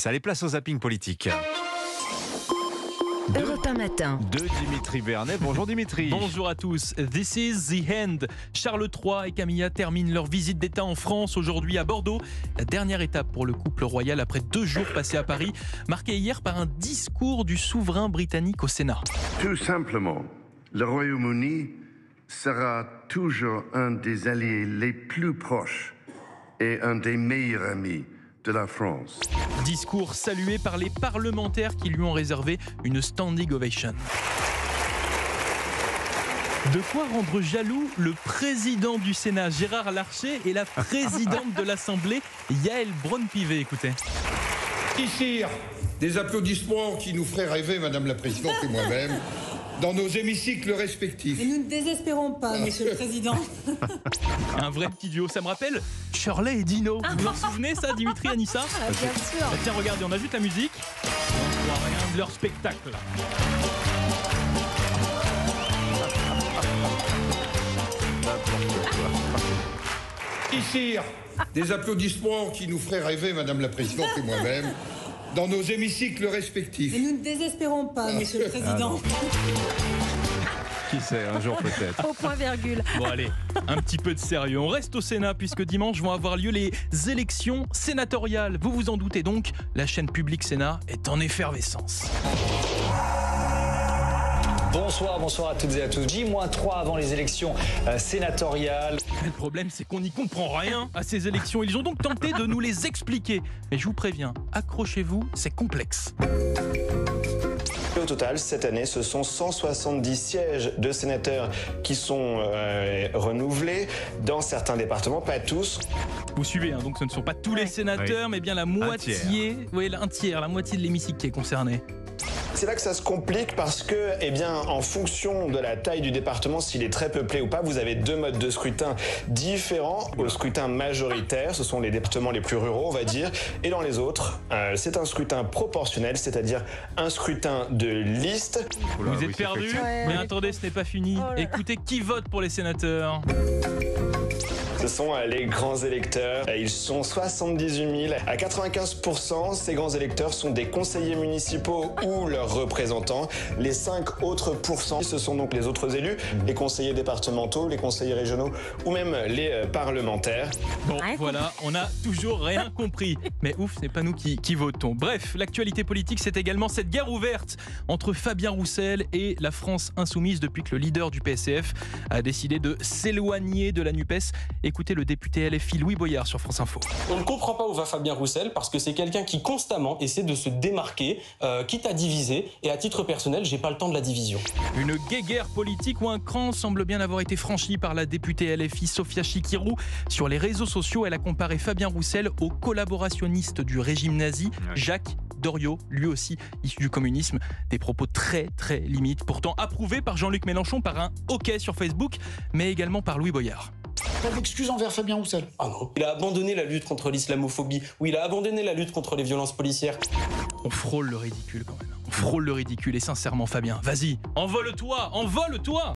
6. Allez, place au zapping politique. Europe 1 matin. De Dimitri Vernet. Bonjour Dimitri. Bonjour à tous. This is the end. Charles III et Camilla terminent leur visite d'État en France aujourd'hui à Bordeaux. La dernière étape pour le couple royal après 2 jours passés à Paris, marqué hier par un discours du souverain britannique au Sénat. Tout simplement, le Royaume-Uni sera toujours un des alliés les plus proches et un des meilleurs amis de la France. Discours salué par les parlementaires qui lui ont réservé une standing ovation. De quoi rendre jaloux le président du Sénat, Gérard Larcher, et la présidente de l'Assemblée, Yaël Braun-Pivet. Écoutez. Ici, des applaudissements qui nous feraient rêver, Madame la Présidente et moi-même, dans nos hémicycles respectifs. Et nous ne désespérons pas, Monsieur le Président. Un vrai petit duo, ça me rappelle Shirley et Dino. Vous vous en souvenez ça, Dimitri, Anissa? Bien sûr. Bah, tiens, regardez, on ajoute la musique. On voit rien de leur spectacle. Ici, des applaudissements qui nous feraient rêver, Madame la Présidente et moi-même, dans nos hémicycles respectifs. Et nous ne désespérons pas, Monsieur le Président. Qui sait, un jour peut-être. Au point virgule. Bon allez, un petit peu de sérieux. On reste au Sénat puisque dimanche vont avoir lieu les élections sénatoriales. Vous vous en doutez donc, la chaîne publique Sénat est en effervescence. Bonsoir à toutes et à tous. J-3 avant les élections sénatoriales. Le problème, c'est qu'on n'y comprend rien à ces élections. Ils ont donc tenté de nous les expliquer. Mais je vous préviens, accrochez-vous, c'est complexe. Au total, cette année, ce sont 170 sièges de sénateurs qui sont renouvelés dans certains départements, pas tous. Vous suivez, hein, donc ce ne sont pas tous les sénateurs, mais bien la moitié, un tiers, la moitié de l'hémicycle qui est concernée. C'est là que ça se complique parce que, en fonction de la taille du département, s'il est très peuplé ou pas, vous avez 2 modes de scrutin différents. Au scrutin majoritaire, ce sont les départements les plus ruraux, on va dire, et dans les autres, c'est un scrutin proportionnel, c'est-à-dire un scrutin de liste. Vous êtes perdus, mais attendez, ce n'est pas fini. Écoutez qui vote pour les sénateurs. Ce sont les grands électeurs. Ils sont 78 000. À 95%, ces grands électeurs sont des conseillers municipaux ou leurs représentants. Les 5 autres pourcents, ce sont donc les autres élus, les conseillers départementaux, les conseillers régionaux ou même les parlementaires. Bon, voilà, on n'a toujours rien compris. Mais ouf, ce n'est pas nous qui votons. Bref, l'actualité politique, c'est également cette guerre ouverte entre Fabien Roussel et la France insoumise depuis que le leader du PCF a décidé de s'éloigner de la NUPES. Écoutez le député LFI Louis Boyard sur France Info. On ne comprend pas où va Fabien Roussel parce que c'est quelqu'un qui constamment essaie de se démarquer, quitte à diviser. Et à titre personnel, j'ai pas le temps de la division. Une guéguerre politique où un cran semble bien avoir été franchi par la députée LFI Sophia Chikirou. Sur les réseaux sociaux, elle a comparé Fabien Roussel au collaborationniste du régime nazi, Jacques Doriot, lui aussi issu du communisme. Des propos très très limites, pourtant approuvés par Jean-Luc Mélenchon par un OK sur Facebook, mais également par Louis Boyard. Pas d'excuses envers Fabien Roussel. Ah non. Il a abandonné la lutte contre l'islamophobie, ou il a abandonné la lutte contre les violences policières. On frôle le ridicule quand même. On frôle le ridicule et sincèrement Fabien, vas-y, envole-toi.